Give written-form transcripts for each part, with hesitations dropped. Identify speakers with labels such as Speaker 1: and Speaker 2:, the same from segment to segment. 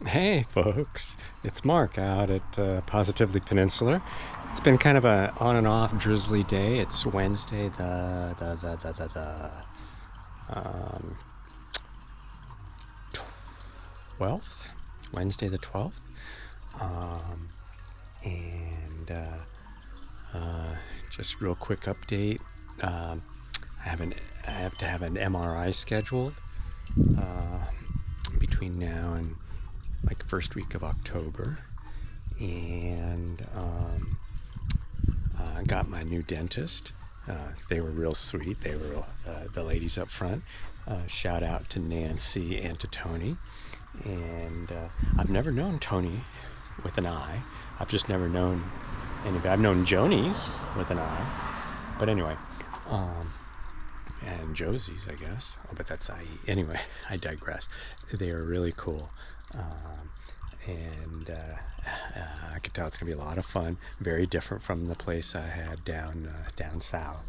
Speaker 1: Hey, folks. It's Mark out at Positively Peninsular. It's been kind of a on and off drizzly day. It's Wednesday, the 12th. Wednesday the 12th. Um, and just real quick update. Um, I have to have an MRI scheduled uh, between now and like first week of October. And I got my new dentist. They were real sweet. They were the ladies up front. Shout out to Nancy and to Tony. And I've never known Tony with an I. I've just never known anybody. I've known Jonies with an I. But anyway, um, and Josie's, I guess. Oh, but that's IE. Anyway, I digress. They are really cool. Um, and I could tell it's gonna be a lot of fun. Very different from the place I had down south.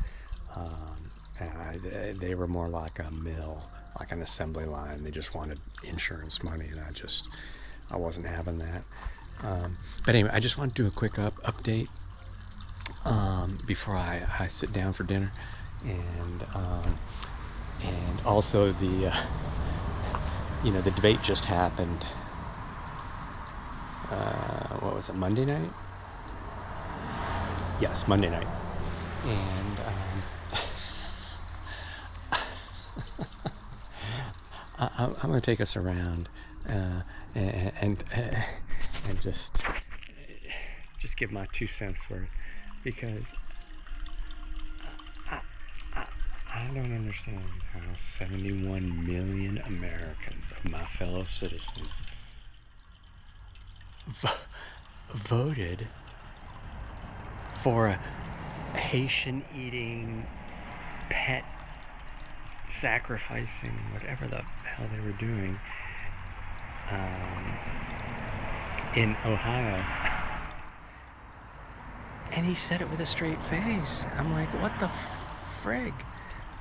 Speaker 1: They were more like a mill, like an assembly line. They just wanted insurance money, and I wasn't having that. But anyway, I just want to do a quick update before I sit down for dinner, and also the debate just happened. What was it, Monday night? Yes, Monday night. And I'm going to take us around and just give my 2 cents worth, because I, I, I don't understand how 71 million Americans of my fellow citizens voted for a Haitian eating, pet sacrificing, whatever the hell they were doing, in Ohio. And he said it with a straight face. I'm like, what the frig?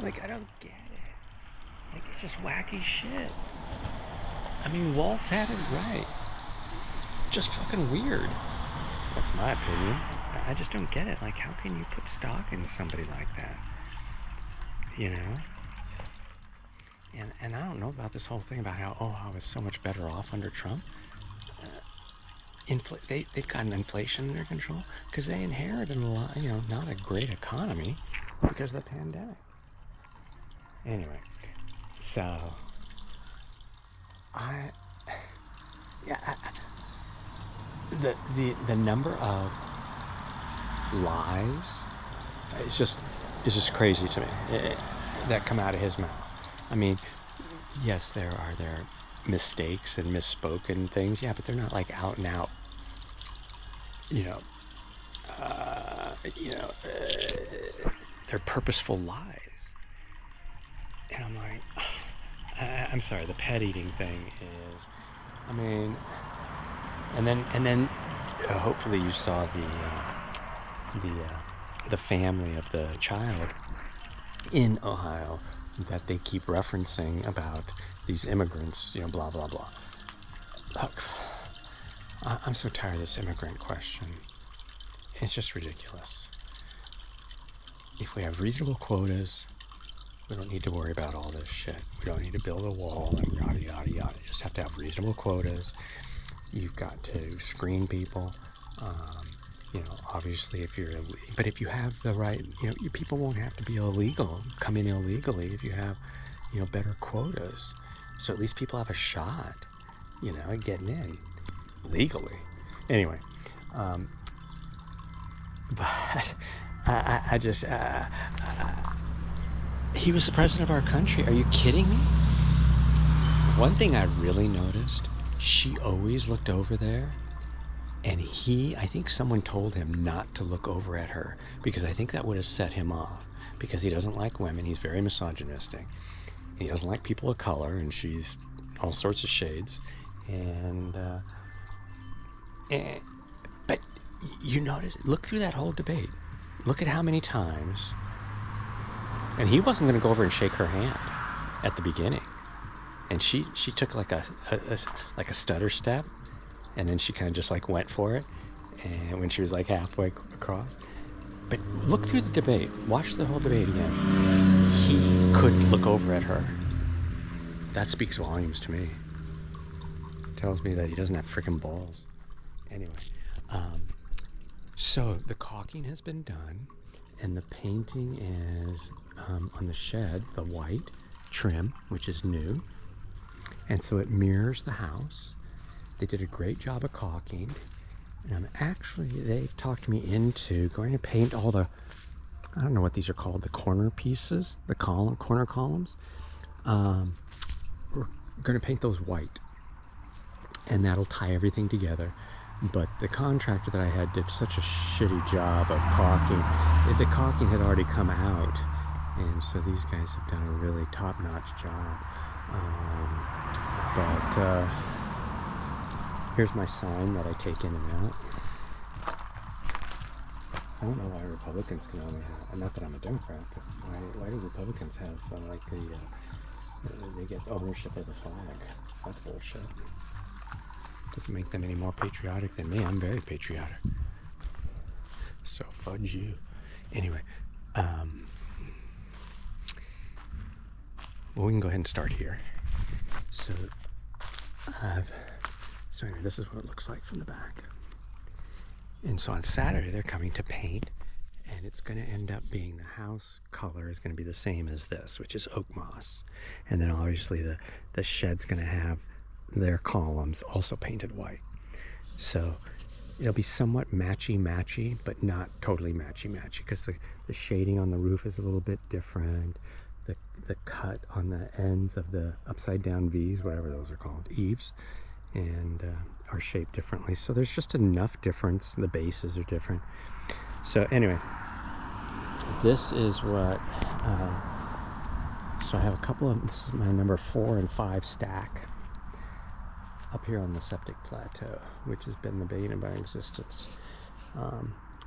Speaker 1: Like, I don't get it. Like, it's just wacky shit. I mean, Waltz had it right. Just fucking weird. That's my opinion. I just don't get it. Like, how can you put stock in somebody like that? You know? And I don't know about this whole thing about how I was so much better off under Trump. They've gotten inflation under control because they inherited a lot, not a great economy because of the pandemic. Anyway, so I yeah the number of lies is just crazy to me, that come out of his mouth. I mean, yes, there mistakes and misspoken things, yeah, but they're not like out and out, you know, they're purposeful lies. And I'm like, I'm sorry, the pet eating thing is, I mean, and then hopefully you saw the family of the child in Ohio that they keep referencing about these immigrants, blah blah blah. Look, I'm so tired of this immigrant question. It's just ridiculous. If we have reasonable quotas, we don't need to worry about all this shit. We don't need to build a wall and yada yada yada. You just have to have reasonable quotas. You've got to screen people. Obviously, if you have the right, people won't have to be illegal, come in illegally if you have, better quotas. So at least people have a shot, at getting in legally. Anyway, but I just, he was the president of our country. Are you kidding me? One thing I really noticed, she always looked over there. And I think someone told him not to look over at her because I think that would have set him off, because he doesn't like women. He's very misogynistic. He doesn't like people of color, and she's all sorts of shades. But you notice, look through that whole debate. Look at how many times, and he wasn't going to go over and shake her hand at the beginning. and she took like a stutter step, and then she kind of just like went for it, and when she was like halfway across. But look through the debate. Watch the whole debate again. He couldn't look over at her. That speaks volumes to me. Tells me that he doesn't have freaking balls. Anyway, so the caulking has been done, and the painting is on the shed, the white trim, which is new, and so it mirrors the house. They did a great job of caulking, and they've talked me into going to paint all the, I don't know what these are called, the corner pieces, the corner columns. We're going to paint those white, and that'll tie everything together. But the contractor that I had did such a shitty job of caulking. The caulking had already come out, and so these guys have done a really top-notch job. But here's my sign that I take in and out. I don't know why Republicans can only have, not that I'm a Democrat, but why do Republicans have they get ownership of the flag? That's bullshit. Doesn't make them any more patriotic than me. I'm very patriotic. So fudge you. Anyway, well, we can go ahead and start here. So anyway, this is what it looks like from the back. And so on Saturday they're coming to paint, and it's going to end up being the house color is going to be the same as this, which is oak moss. And then obviously the shed's going to have their columns also painted white. So it'll be somewhat matchy, but not totally matchy, because the shading on the roof is a little bit different. The cut on the ends of the upside down V's, whatever those are called, eaves, and are shaped differently. So there's just enough difference. The bases are different. So anyway, this is what, so I have a couple of, this is my number 4 and 5 stack up here on the septic plateau, which has been the bane of my existence.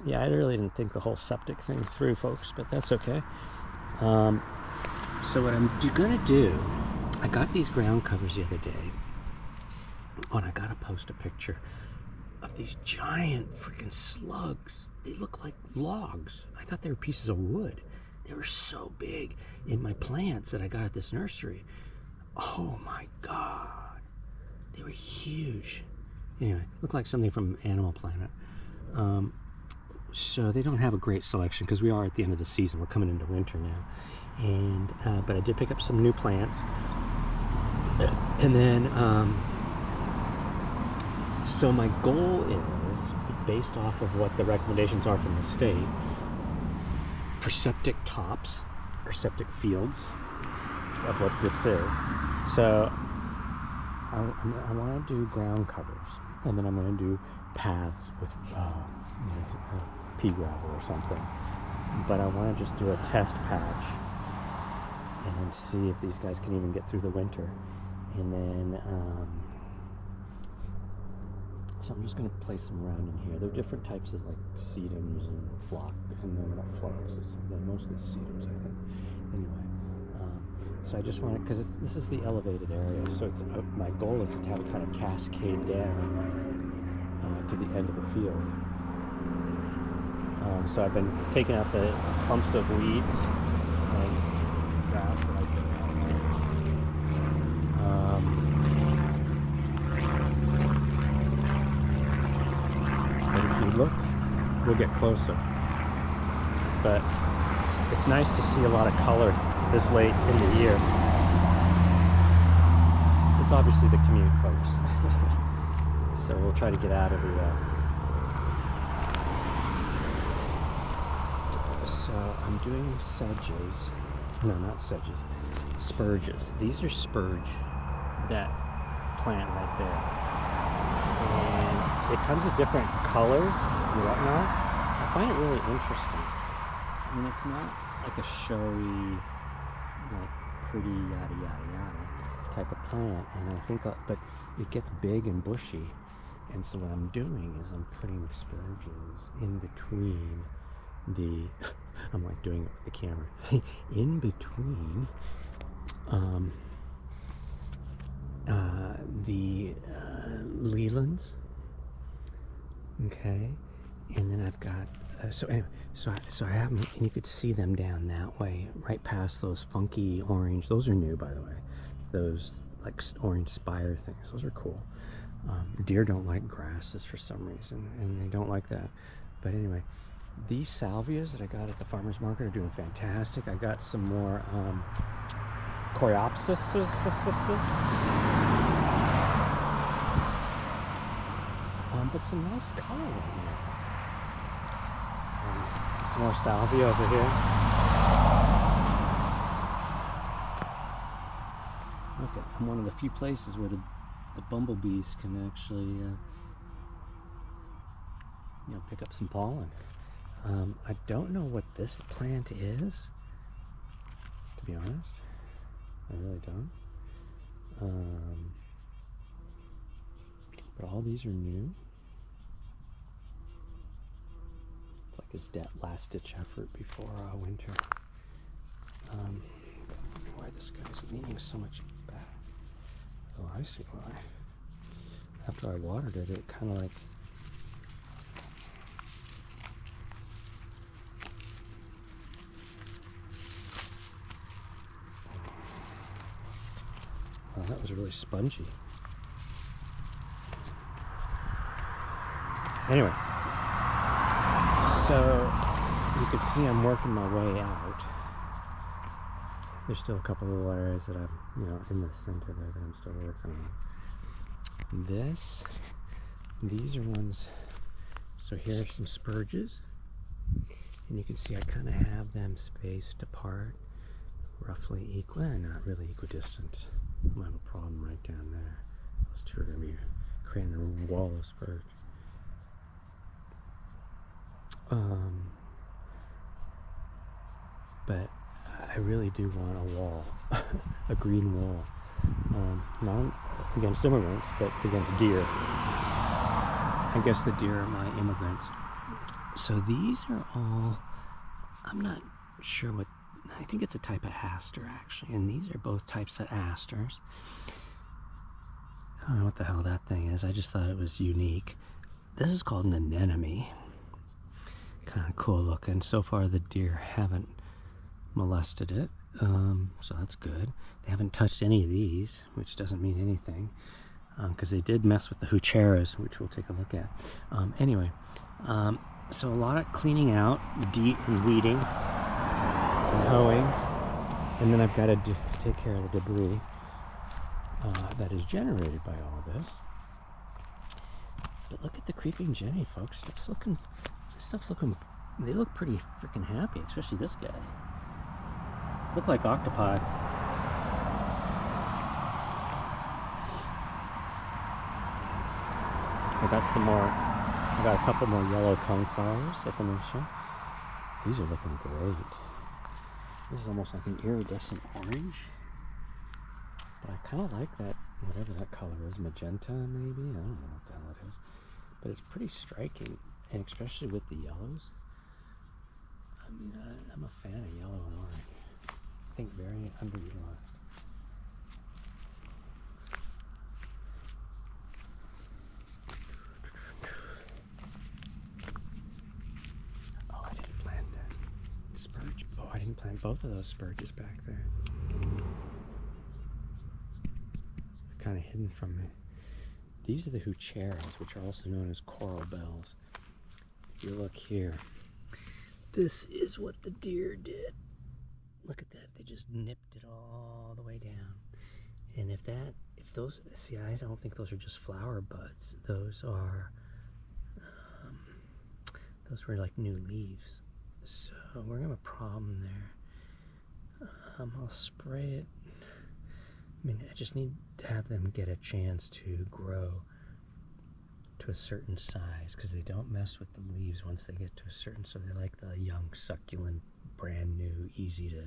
Speaker 1: Yeah, I really didn't think the whole septic thing through, folks, but that's okay. So what I'm gonna do, I got these ground covers the other day, and I gotta post a picture of these giant freaking slugs. They look like logs. I thought they were pieces of wood. They were so big in my plants that I got at this nursery. Oh my God. They were huge. Anyway, looked like something from Animal Planet. So they don't have a great selection because we are at the end of the season. We're coming into winter now. And but I did pick up some new plants. And then, so my goal is, based off of what the recommendations are from the state, for septic tops or septic fields of what this is. So I want to do ground covers, and then I'm going to do paths with pea gravel or something. But I want to just do a test patch and see if these guys can even get through the winter. And then, so I'm just going to place them around in here. There are different types of like sedums and phlox, and they're not phloxes, they're mostly sedums, I think. Anyway. So I just want it, because this is the elevated area, so it's my goal is to have it kind of cascade down to the end of the field. So I've been taking out the clumps of weeds and grass that I've been out there. But if you look, we'll get closer. But it's nice to see a lot of color this late in the year. It's obviously the commute, folks. So we'll try to get out of the so I'm doing sedges. No, not sedges. Spurges. These are spurge, that plant right there. And it comes with different colors and whatnot. I find it really interesting. I mean, it's not like a showy, like pretty yada yada yada type of plant, and I think, but it gets big and bushy, and so what I'm doing is I'm putting spurges in between the, I'm like doing it with the camera, in between the Lelands, okay, and then I've got so anyway, so I have them, and you could see them down that way, right past those funky orange. Those are new, by the way. Those like orange spire things. Those are cool. Deer don't like grasses for some reason, and they don't like that. But anyway, these salvias that I got at the farmer's market are doing fantastic. I got some more coreopsis, but some nice color right here. Some more salvia over here. Look, I'm one of the few places where the bumblebees can actually, pick up some pollen. I don't know what this plant is, to be honest. I really don't. But all these are new. It's like his last-ditch effort before winter. I wonder why this guy's leaning so much back. Oh, I see why. After I watered it, it kind of like... Oh, that was really spongy. Anyway, so you can see I'm working my way out. There's still a couple little areas that I'm, in the center there that I'm still working on. These are ones, so here are some spurges, and you can see I kind of have them spaced apart, roughly equal, not really equidistant. I'm gonna have a problem right down there. Those two are gonna be creating a wall of spurge. But I really do want a wall, a green wall, not against immigrants, but against deer. I guess the deer are my immigrants. So these are all, I'm not sure what, I think it's a type of aster actually, and these are both types of asters. I don't know what the hell that thing is, I just thought it was unique. This is called an anemone. Kind of cool looking. So far the deer haven't molested it, so that's good. They haven't touched any of these, which doesn't mean anything, because they did mess with the heucheras, which we'll take a look at. Anyway, so a lot of cleaning out, and weeding, and hoeing, and then I've got to take care of the debris that is generated by all this. But look at the creeping Jenny, folks. Stuff's looking, they look pretty freaking happy, especially this guy. Look like octopi. I got a couple more yellow coneflowers at the nation. These are looking great. This is almost like an iridescent orange. But I kind of like that, whatever that color is, magenta maybe? I don't know what the hell it is. But it's pretty striking, and especially with the yellows. I mean, I'm a fan of yellow and orange. I think very underutilized. Oh, I didn't plant that spurge. Oh, I didn't plant both of those spurges back there. They're kind of hidden from me. These are the heucheras, which are also known as coral bells. If you look here, this is what the deer did. Look at that, they just nipped it all the way down. And if those, see, I don't think those are just flower buds. Those were like new leaves. So we're gonna have a problem there. I'll spray it. I mean, I just need to have them get a chance to grow to a certain size, because they don't mess with the leaves once they get to a certain, so they're like the young, succulent, brand new, easy to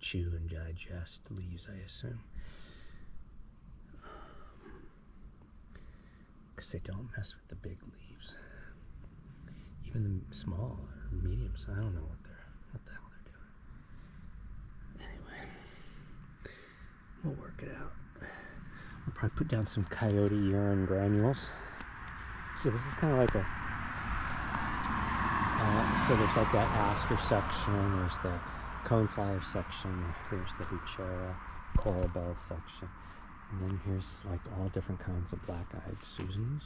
Speaker 1: chew and digest leaves, I assume. Because they don't mess with the big leaves. Even the small or medium, so I don't know what the hell they're doing. Anyway, we'll work it out. I'll probably put down some coyote urine granules. So this is kind of like a, so there's like that aster section, there's the coneflower section, here's the heuchera, coral bell section, and then here's like all different kinds of black-eyed Susans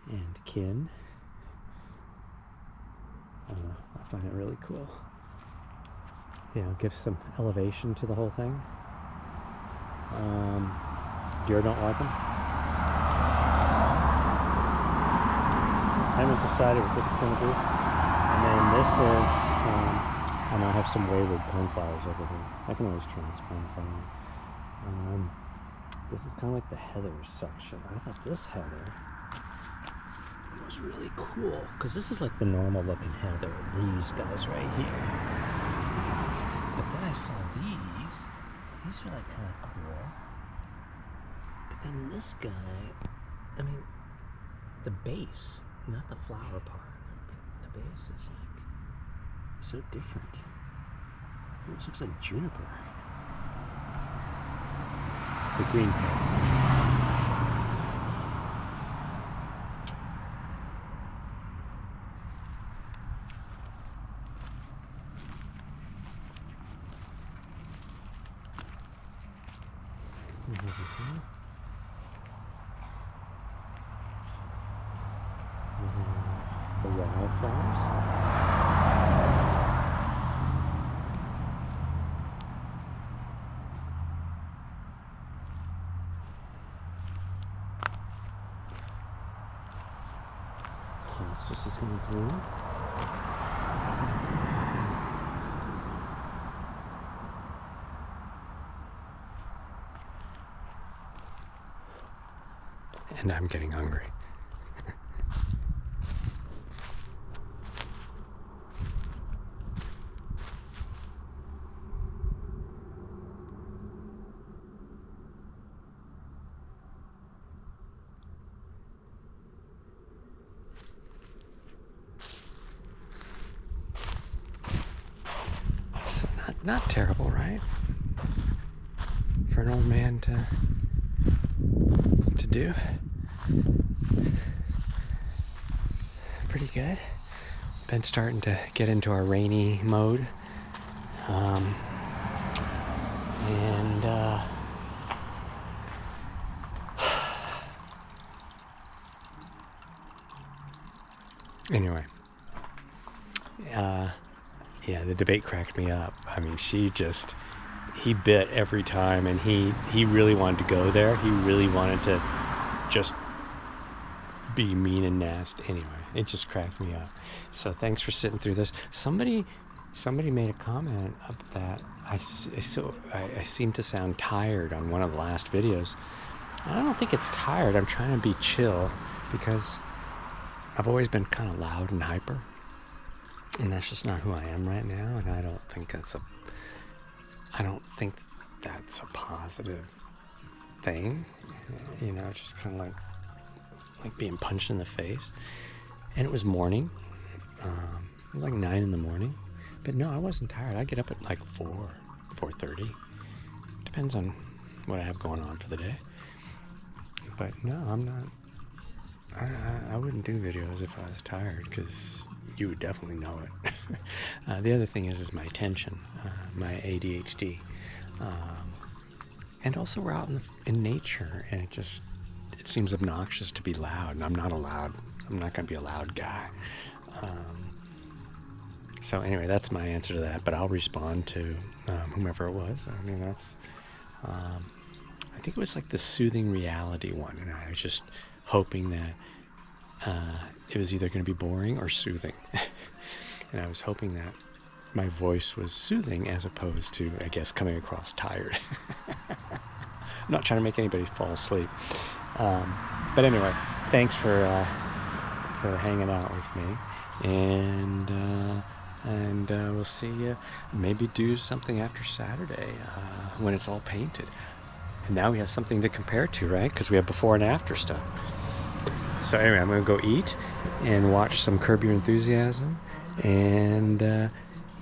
Speaker 1: and kin. I find it really cool. You know, gives some elevation to the whole thing. Deer don't like them. I haven't decided what this is going to be. And then this is, and I have some wayward coneflowers over here. I can always transplant if I want. This is kind of like the heather section. I thought this heather was really cool because this is like the normal looking heather. These guys right here. But then I saw these. These are like kind of cool. But then this guy, I mean, the base, not the flower part. The base is like so different. It almost looks like juniper. The green part. The wildflowers. Hostas is going to bloom. And I'm getting hungry. So not terrible, right? For an old man to do. Pretty good. Been starting to get into our rainy mode. Anyway, yeah, the debate cracked me up. I mean, he bit every time, and he really wanted to go there. He really wanted to just be mean and nasty. Anyway, it just cracked me up. So thanks for sitting through this. Somebody made a comment of that I seem to sound tired on one of the last videos. I don't think it's tired. I'm trying to be chill because I've always been kind of loud and hyper, and that's just not who I am right now. And I don't think that's a positive thing. You know, it's just kind of like being punched in the face. And it was morning. It was like 9 in the morning. But no, I wasn't tired. I get up at like 4:30. Depends on what I have going on for the day. But no, I'm not. I wouldn't do videos if I was tired, because you would definitely know it. The other thing is my attention, my ADHD. And also we're out in nature, and it seems obnoxious to be loud, and I'm not going to be a loud guy. So anyway, that's my answer to that, but I'll respond to whomever it was. I mean, that's, I think it was like the soothing reality one, and I was just hoping that it was either going to be boring or soothing. And I was hoping that my voice was soothing as opposed to, I guess, coming across tired. I'm not trying to make anybody fall asleep. But anyway, thanks for hanging out with me. And we'll see you. Maybe do something after Saturday when it's all painted. And now we have something to compare to, right? Because we have before and after stuff. So anyway, I'm going to go eat and watch some Curb Your Enthusiasm. And,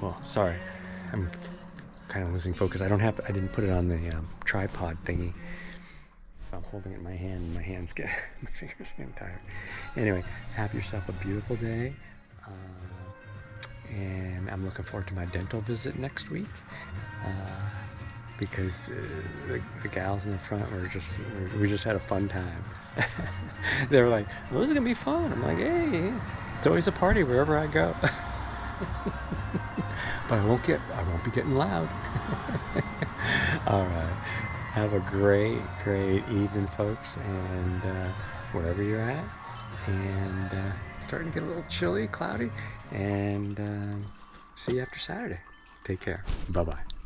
Speaker 1: well, sorry. I'm kind of losing focus. I didn't put it on the tripod thingy. so I'm holding it in my hand, and my hands get, my fingers getting tired. Anyway, have yourself a beautiful day. And I'm looking forward to my dental visit next week. Because the gals in the front we just had a fun time. They were like, well, this is gonna be fun. I'm like, hey, it's always a party wherever I go. But I won't be getting loud. All right, have a great evening, folks, and wherever you're at. And starting to get a little chilly, cloudy, and see you after Saturday. Take care. Bye-bye.